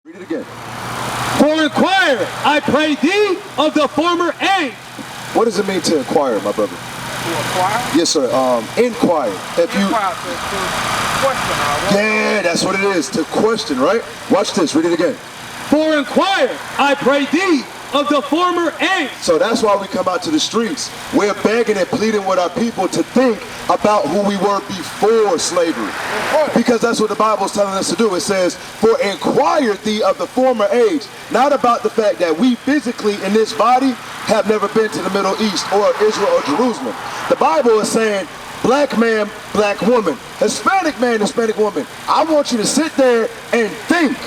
Read it again. For inquire, I pray thee, of the former age. What does it mean to inquire, my brother? To inquire? Yes, sir. Inquire. If you Inquire to question, right? Yeah, that's what it is. To question, right? Watch this. Read it again. For inquire, I pray thee, of the former age. So that's why we come out to the streets. We're begging and pleading with our people to think about who we were before slavery. Because that's what the Bible is telling us to do. It says, for inquire thee of the former age. Not about the fact that we physically in this body have never been to the Middle East or Israel or Jerusalem. The Bible is saying, black man, black woman, Hispanic man, Hispanic woman. I want you to sit there and think.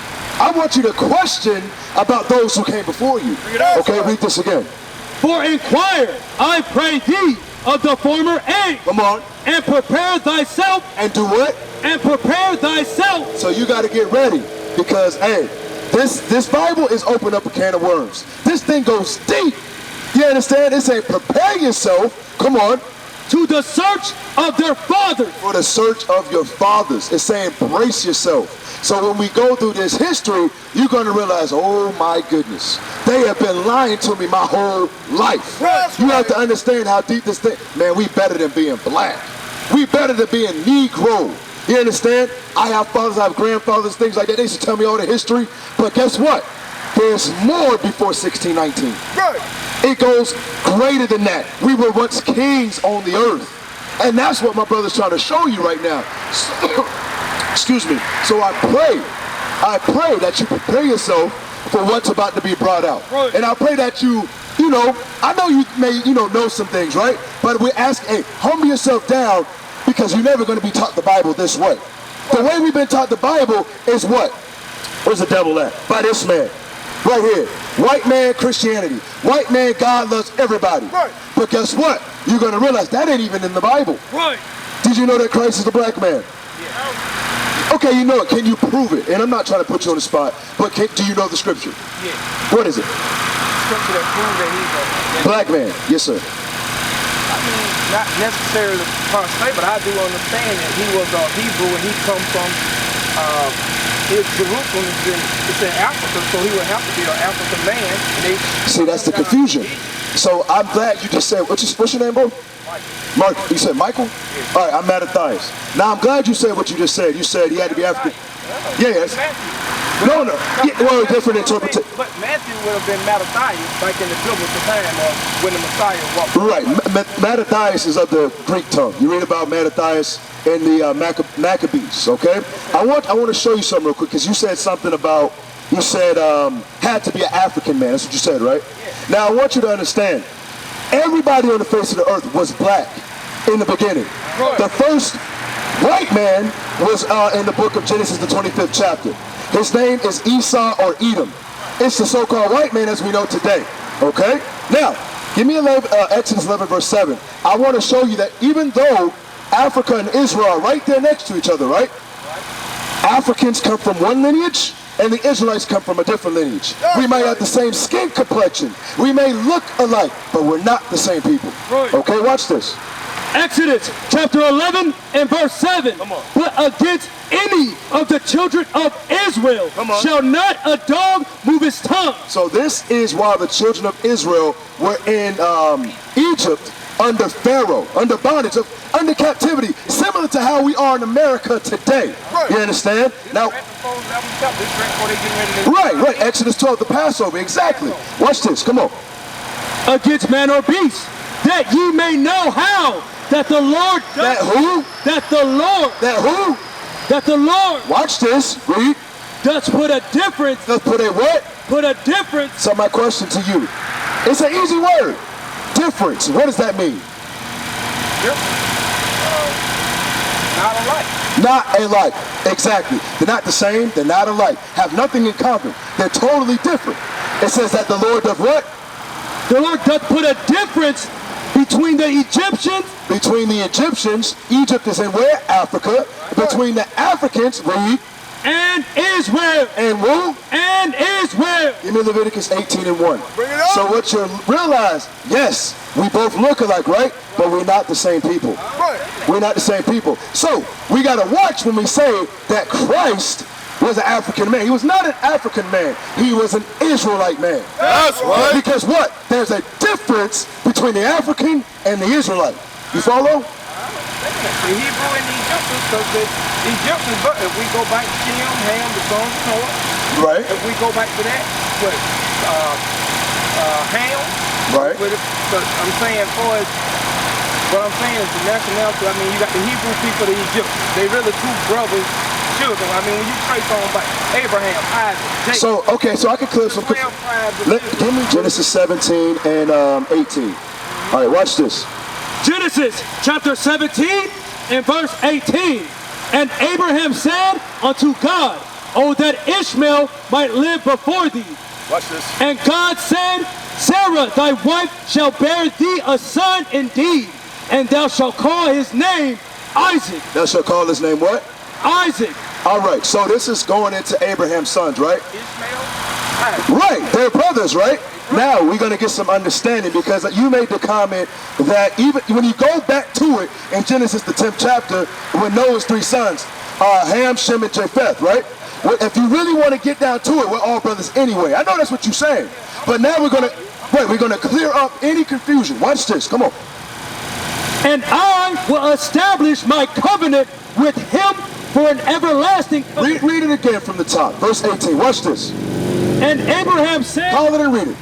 I want you to question about those who came before you. Okay, read this again. For inquire, I pray thee, of the former age. Come on. And prepare thyself. And do what? And prepare thyself. So you got to get ready because, hey, this Bible is opening up a can of worms. This thing goes deep. You understand? It's saying prepare yourself. Come on. To the search of their fathers. For the search of your fathers. It's saying brace yourself. So when we go through this history, you're going to realize, oh my goodness, they have been lying to me my whole life. You have to understand how deep this thing, man, we better than being black. We better than being Negro. You understand? I have fathers, I have grandfathers, things like that. They used to tell me all the history. But guess what? There's more before 1619. It goes greater than that. We were once kings on the earth. And that's what my brother's trying to show you right now. Excuse me. So I pray that you prepare yourself for what's about to be brought out. And I pray that you know, I know you may, know some things, right? But we're asking, hey, humble yourself down because you're never going to be taught the Bible this way. The way we've been taught the Bible is what? Where's the devil at? By this man. Right here. White man Christianity. White man God loves everybody. But guess what? You're going to realize that ain't even in the Bible. Did you know that Christ is a black man? Okay, you know it. Can you prove it? And I'm not trying to put you on the spot, but do you know the scripture? What is it? Scripture that proves that he's a black man. Yes, sir. I mean, not necessarily per se, but I do understand that he was a Hebrew and he come from Jerusalem. It's in Africa, so he would have to be an African man. See, that's the confusion. So I'm glad you just said, what's your name, bro? Mark, you said Michael? Yeah. All right, I'm Mattathias. Now, I'm glad you said what you just said. You said he had to be African. Yes. No. Well, different interpretation. But Matthew would have been Mattathias like in the biblical time when the Messiah walked. Right. Mattathias is of the Greek tongue. You read about Mattathias in the Maccabees, okay? I want to show you something real quick because you said something about, you said had to be an African man. That's what you said, right? Yeah. Now, I want you to understand. Everybody on the face of the earth was black in the beginning. The first white man was in the book of Genesis, the 25th chapter. His name is Esau or Edom. It's the so-called white man as we know today. Okay? Now, give me Exodus 11, verse 7. I want to show you that even though Africa and Israel are right there next to each other, right? Africans come from one lineage, and the Israelites come from a different lineage. We might have the same skin complexion. We may look alike, but we're not the same people. Okay, watch this. Exodus chapter 11 and verse 7. But against any of the children of Israel shall not a dog move his tongue. So this is while the children of Israel were in Egypt under Pharaoh, under bondage, under captivity, similar to how we are in America today. You understand? Now, right, Exodus 12, the Passover, exactly. Watch this, come on. Against man or beast, that ye may know how that the Lord doth, that the Lord watch this, read. Does put a difference. Does put a what? Put a difference. So my question to you, it's an easy word. Difference. What does that mean? Not alike. Not alike. Exactly. They're not the same. They're not alike. Have nothing in common. They're totally different. It says that the Lord doth what? The Lord doth put a difference between the Egyptians. Between the Egyptians. Egypt is in where? Africa. Between the Africans, read. And Israel. And who? And Israel. Give me Leviticus 18 and 1. Bring it up. So what you realize, yes, we both look alike, right? But we're not the same people. We're not the same people. So we got to watch when we say that Christ was an African man. He was not an African man. He was an Israelite man. That's right. Because what? There's a difference between the African and the Israelite. You follow? The Hebrew and the Egyptians, because the Egyptians, but if we go back to Shem, Ham, the sons of Noah, right? If we go back to that, with Ham, right? With it, but I'm saying, for what I'm saying is the nationality. I mean, you got the Hebrew people, the Egyptians. They really two brothers, children. I mean, when you trace on back, Abraham, Isaac, Jacob. So okay, so I can clear some. Give me Genesis 17 and 18. All right, watch this. Genesis chapter 17 and verse 18. And Abraham said unto God, "Oh, that Ishmael might live before thee." Watch this. And God said, "Sarah, thy wife, shall bear thee a son indeed, and thou shalt call his name Isaac." Thou shalt call his name what? Isaac. All right, so this is going into Abraham's sons, right? Ishmael, Isaac. Right, they're brothers, right? Now we're going to get some understanding, because you made the comment that even when you go back to it in Genesis, the 10th chapter, when Noah's three sons, Ham, Shem, and Japheth, right? Well, if you really want to get down to it, we're all brothers anyway. I know that's what you're saying, but now we're going to clear up any confusion. Watch this. Come on. And I will establish my covenant with him for an everlasting covenant. Read it again from the top, verse 18. Watch this. And Abraham said, Call it and read it.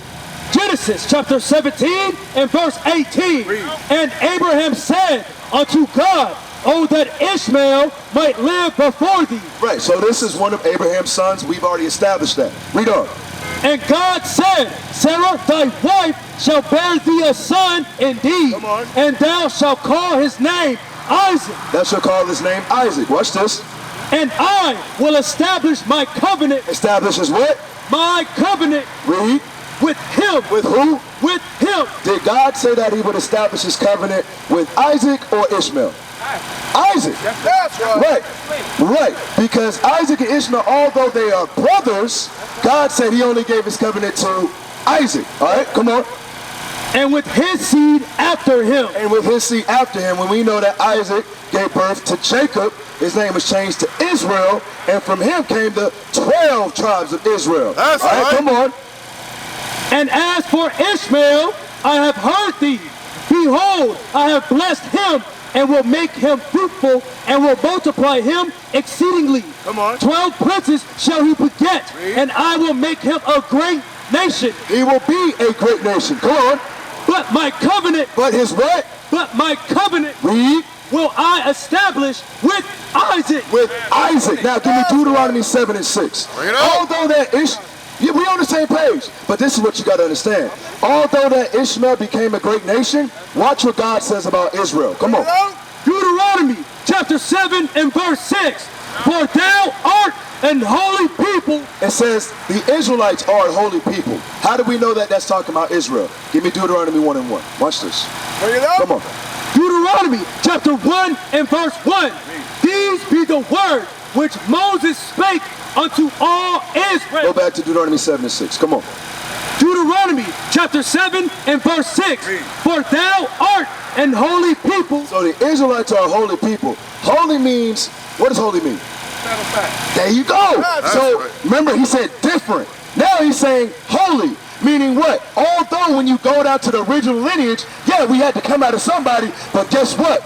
Genesis chapter 17 and verse 18. And Abraham said unto God, "Oh, that Ishmael might live before thee." Right, so this is one of Abraham's sons. We've already established that. Read on. And God said, "Sarah, thy wife, shall bear thee a son indeed, Come on. and thou shalt call his name Isaac. Thou shalt call his name Isaac. Watch this. And I will establish my covenant." Establishes what? My covenant Read. with him. With who? With him. Did God say that he would establish his covenant with Isaac or Ishmael? Isaac. That's right. Right. Because Isaac and Ishmael, although they are brothers, God said he only gave his covenant to Isaac. All right, come on. And with his seed after him. And with his seed after him, when we know that Isaac gave birth to Jacob, his name was changed to Israel, and from him came the 12 tribes of Israel. That's all right. Come on. And as for Ishmael, I have heard thee. Behold, I have blessed him, and will make him fruitful, and will multiply him exceedingly. Come on. 12 princes shall he beget, and I will make him a great nation. He will be a great nation. Come on. But my covenant, But his what? but my covenant Read. will I establish with Isaac. With Isaac. Now give me Deuteronomy 7 and 6. Bring it up. Although that we on the same page, but this is what you got to understand. Although that Ishmael became a great nation, watch what God says about Israel. Come on. Deuteronomy chapter 7 and verse 6. For thou art an holy people. It says the Israelites are a holy people. How do we know that that's talking about Israel? Give me Deuteronomy 1 and 1. Watch this. Bring it up. Come on. Deuteronomy chapter 1 and verse 1. These be the words which Moses spake unto all Go Israel. back to Deuteronomy 7 and 6. Come on. Deuteronomy chapter 7 and verse 6. For thou art an holy people. So the Israelites are a holy people. Holy means, what does holy mean? There you go. So right. remember, he said different. Now he's saying holy, meaning what? Although when you go down to the original lineage, yeah, we had to come out of somebody, but guess what?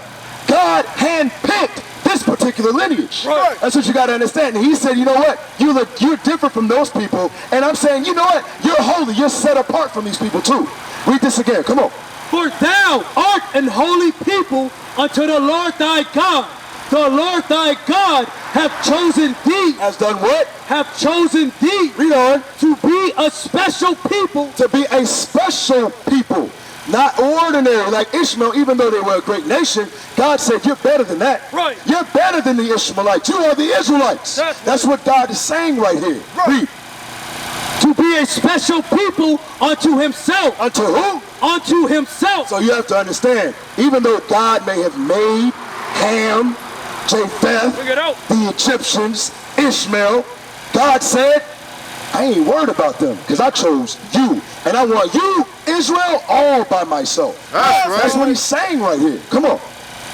God handpicked this particular lineage. Right. That's what you got to understand. And he said, you know what? You're different from those people. And I'm saying, you know what? You're holy. You're set apart from these people too. Read this again. Come on. For thou art an holy people unto the Lord thy God. The Lord thy God hath chosen thee. Has done what? Have chosen thee. Read on. To be a special people. To be a special people. Not ordinary like Ishmael, even though they were a great nation. God said, you're better than that. Right. You're better than the Ishmaelites. You are the Israelites. That's what God is saying right here. Read. To be a special people unto himself. Unto who? Unto himself. So you have to understand, even though God may have made Ham, Japheth, Bring it out. the Egyptians, Ishmael, God said, I ain't worried about them because I chose you. And I want you, Israel, all by myself. That's right. That's what he's saying right here. Come on.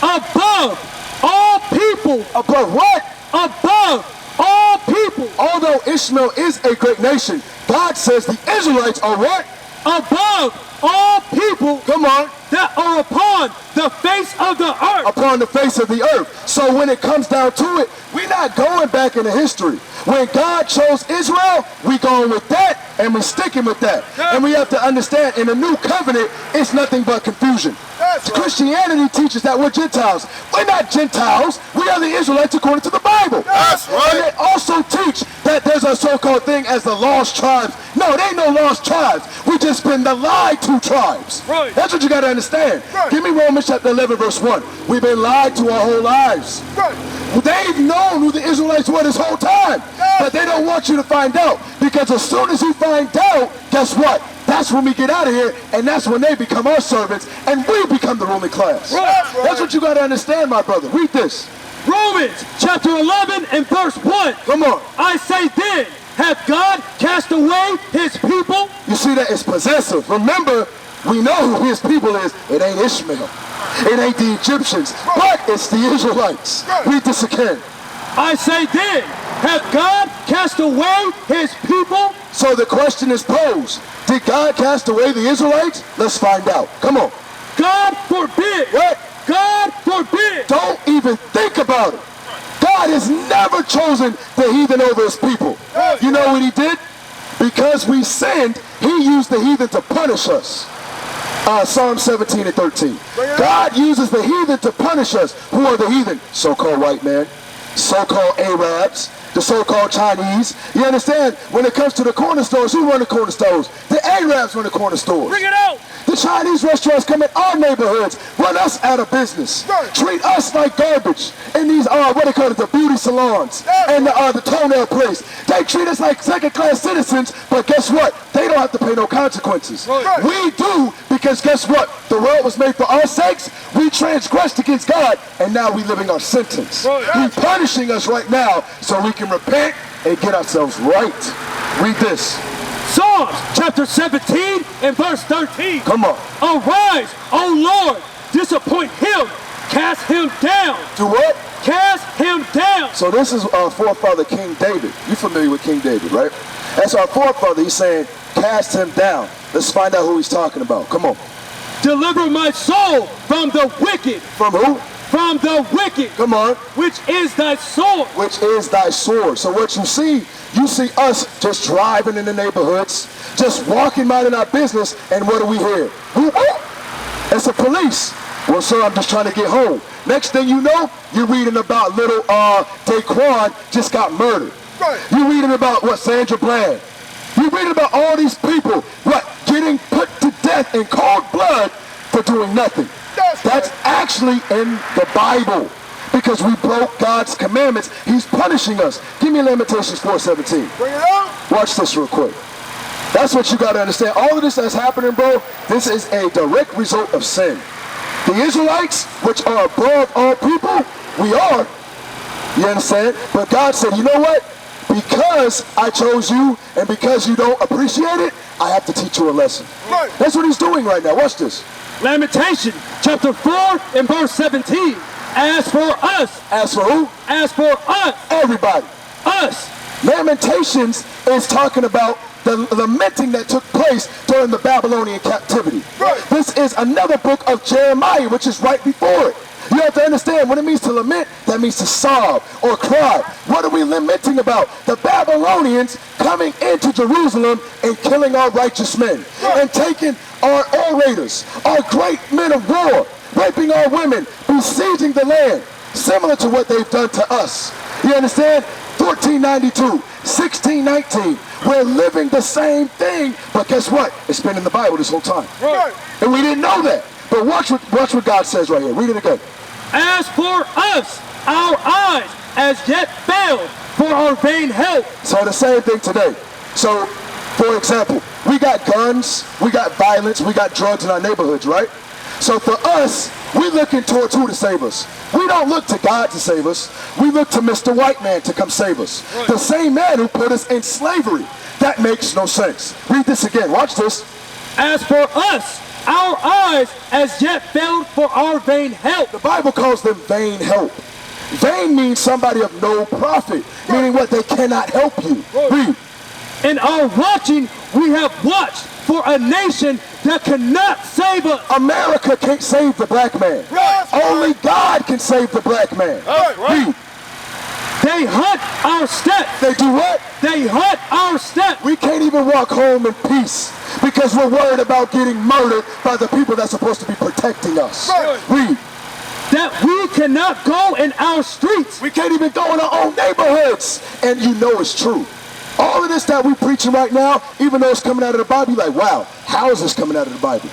Above all people. Above what? Above all people. Ishmael is a great nation, God says the Israelites are what? Above all people, Come on. that are upon the face of the earth. Upon the face of the earth. So when it comes down to it, we're not going back into history. When God chose Israel, we going with that and we're sticking with that. And we have to understand, in the new covenant, it's nothing but confusion. That's right. Christianity teaches that we're Gentiles. We're not Gentiles. We are the Israelites according to the Bible. That's right. And they also teach that there's a so-called thing as the lost tribes. No, they ain't no lost tribes. We just been the lied to tribes. Right. That's what you got to understand. Right. Give me Romans chapter 11, verse 1. We've been lied to our whole lives. Right. They've known who the Israelites were this whole time. But they don't want you to find out. Because as soon as you find out, guess what? That's when we get out of here, and that's when they become our servants, and we become the ruling class. Right. That's what you got to understand, my brother. Read this. Romans chapter 11 and verse 1. Come on. I say then, hath God cast away his people? You see that? It's possessive. Remember, we know who his people is. It ain't Ishmael. It ain't the Egyptians. But it's the Israelites. Read this again. I say then, hath God cast away his people? So the question is posed. Did God cast away the Israelites? Let's find out. Come on. God forbid. What? God forbid. Don't even think about it. God has never chosen the heathen over his people. You know what he did? Because we sinned, he used the heathen to punish us. Psalm 17 and 13. God uses the heathen to punish us. Who are the heathen? So-called white man, so-called Arabs, the so-called Chinese. You understand? When it comes to the corner stores, who run the corner stores? The Arabs run the corner stores. Bring it out. The Chinese restaurants come in our neighborhoods, run us out of business, treat us like garbage. In these, what they call it, the beauty salons and the toenail place. They treat us like second-class citizens, but guess what? They don't have to pay no consequences. We do, because guess what? The world was made for our sakes. We transgressed against God, and now we living our sentence. He's punishing us right now so we can repent and get ourselves right. Read this. Psalms chapter 17 and verse 13. Come on. Arise, O Lord, disappoint him, cast him down. Do what? Cast him down. So this is our forefather, King David. You're familiar with King David, right? That's our forefather. He's saying, cast him down. Let's find out who he's talking about. Come on. Deliver my soul from the wicked. From who? From the wicked. Come on. Which is thy sword. Which is thy sword. So what you see us just driving in the neighborhoods, just walking minding our business, and what do we hear? Whoop, whoop. It's the police. Well, sir, I'm just trying to get home. Next thing you know, you're reading about little Daquan just got murdered. Right. You're reading about what, Sandra Bland. You're reading about all these people, what, getting put to death in cold blood for doing nothing. That's actually in the Bible. Because we broke God's commandments, he's punishing us. Give me Lamentations 4:17. Bring it out. Watch this real quick. That's what you got to understand. All of this that's happening, bro, this is a direct result of sin. The Israelites, which are above all people, we are. You understand? But God said, you know what? Because I chose you and because you don't appreciate it, I have to teach you a lesson. Right. That's what he's doing right now. Watch this. Lamentation chapter 4 and verse 17. As for us. As for who? As for us. Everybody. Us. Lamentations is talking about the lamenting that took place during the Babylonian captivity. Right. This is another book of Jeremiah, which is right before it. You have to understand, when it means to lament, that means to sob or cry. What are we lamenting about? The Babylonians coming into Jerusalem and killing our righteous men. And taking our orators, our great men of war, raping our women, besieging the land, similar to what they've done to us. You understand? 1492, 1619, we're living the same thing, but guess what? It's been in the Bible this whole time. Right. And we didn't know that. But watch what God says right here. Read it again. As for us, our eyes as yet failed for our vain help. So the same thing today. So, for example, we got guns, we got violence, we got drugs in our neighborhoods, right? So for us, we're looking towards who to save us. We don't look to God to save us. We look to Mr. White Man to come save us. Right. The same man who put us in slavery. That makes no sense. Read this again. Watch this. As for us, our eyes as yet failed for our vain help. The Bible calls them vain help. Vain means somebody of no profit, meaning what? They cannot help you. Read. In our watching, we have watched for a nation that cannot save us. America can't save the black man. Only God can save the black man. Read. They hunt our steps. They do what? They hunt our steps. We can't even walk home in peace because we're worried about getting murdered by the people that's supposed to be protecting us. Read. That we cannot go in our streets. We can't even go in our own neighborhoods. And you know it's true. All of this that we're preaching right now, even though it's coming out of the Bible, you're like, wow, how is this coming out of the Bible?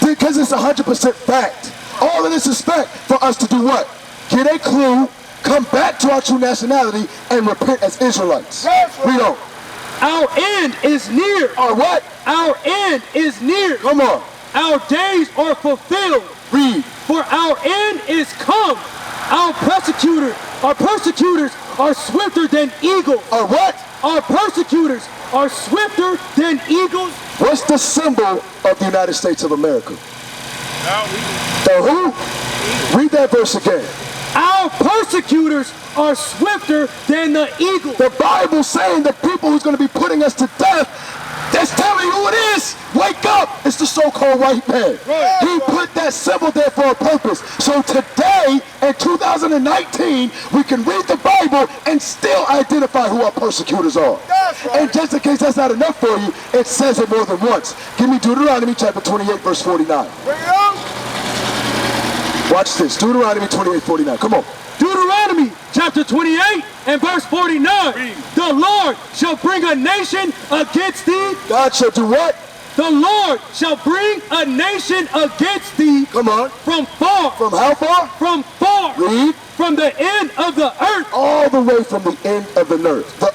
Because it's 100% fact. All of this is fact for us to do what? Get a clue, come back to our true nationality, and repent as Israelites. Read on. Our end is near. Our what? Our end is near. Come on. Our days are fulfilled. Read. For our end is come. Our persecutors are swifter than eagles. Our what? Our persecutors are swifter than eagles. What's the symbol of the United States of America? The who? Read that verse again. Our persecutors are swifter than the eagle. The Bible's saying the people who's going to be putting us to death, that's telling you who it is. Wake up. It's the so-called white man. He put that symbol there for a purpose. So today, in 2019, we can read the Bible and still identify who our persecutors are. And just in case that's not enough for you, it says it more than once. Give me Deuteronomy chapter 28, verse 49. Watch this. Deuteronomy 28, 49. Come on. Deuteronomy chapter 28 and verse 49. The Lord shall bring a nation against thee. God shall do what? The Lord shall bring a nation against thee. Come on. From far. From how far? From far. Read. From the end of the earth. All the way from the end of the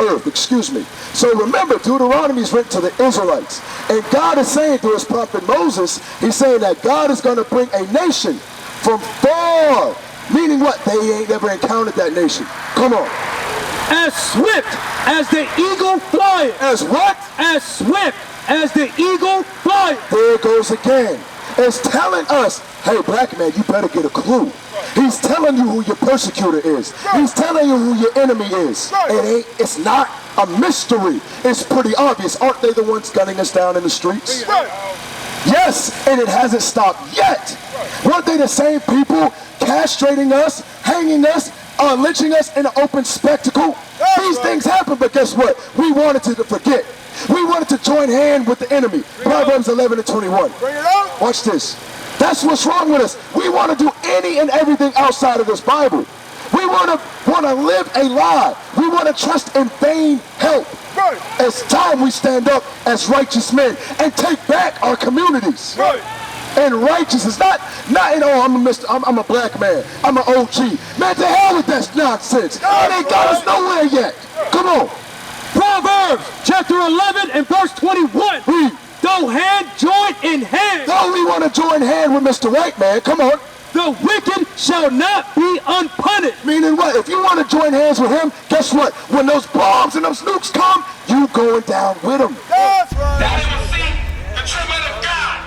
earth, excuse me. So remember, Deuteronomy is written to the Israelites. And God is saying through his prophet Moses, he's saying that God is going to bring a nation from far. Meaning what? They ain't never encountered that nation. Come on. As swift as the eagle flieth. As what? As swift as the eagle flieth. There it goes again. It's telling us, hey, black man, you better get a clue. He's telling you who your persecutor is. He's telling you who your enemy is. It's not a mystery. It's pretty obvious. Aren't they the ones gunning us down in the streets? Yes, and it hasn't stopped yet. Weren't they the same people castrating us, hanging us, lynching us in an open spectacle? These things happen, but guess what? We wanted to forget. We wanted to join hand with the enemy. Proverbs 11 and 21. Watch this. That's what's wrong with us. We want to do any and everything outside of this Bible. We want to live a lie. We want to trust in vain help. It's time we stand up as righteous men and take back our communities. And righteousness, not I'm a black man, I'm an OG. Man, to hell with that nonsense. It ain't got us nowhere yet. Come on. Proverbs chapter 11 and verse 21. Read. Though hand join in hand. Though we want to join hand with Mr. White Man, come on. The wicked shall not be unpunished. Meaning what? If you want to join hands with him, guess what? When those bombs and those nukes come, you going down with them. That's right. That you will see the true men of God.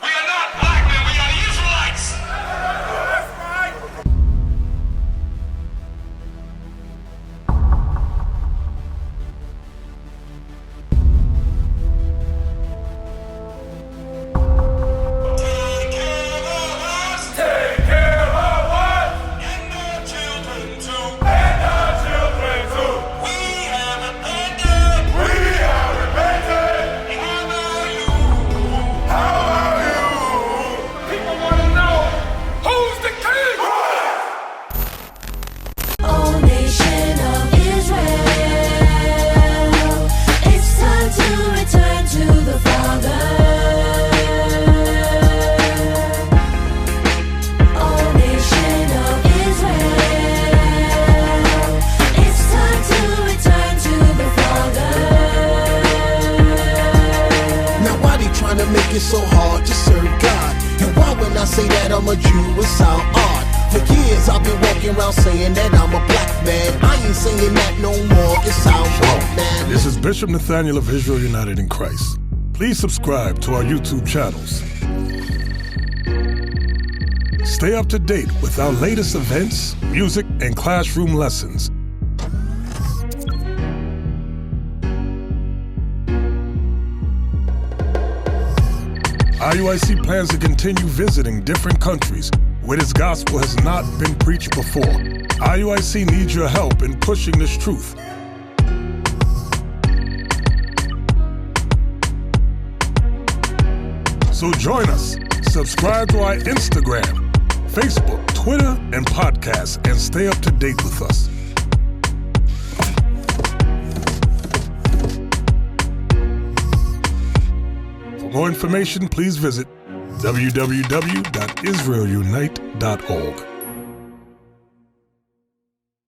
We are not black men, we are the Israelites. That's right. Take care of us. Take care of us. And our children too. And our children too. We have repented. We have repented. How about you? How about you? People want to know who's the king. O nation of Israel, it's time to return to the Father. O nation of Israel, it's time to return to the Father. Now why they trying to make it so hard to serve God? And why when I say that I'm a Jew it sound odd? For years I've been walking around saying that I'm a black man. I ain't saying that no more, it sounds wrong, man. This is Bishop Nathaniel of Israel United in Christ. Please subscribe to our YouTube channels. Stay up to date with our latest events, music, and classroom lessons. IUIC plans to continue visiting different countries where this gospel has not been preached before. IUIC needs your help in pushing this truth. So join us. Subscribe to our Instagram, Facebook, Twitter, and podcast, and stay up to date with us. For more information, please visit www.israelunite.org.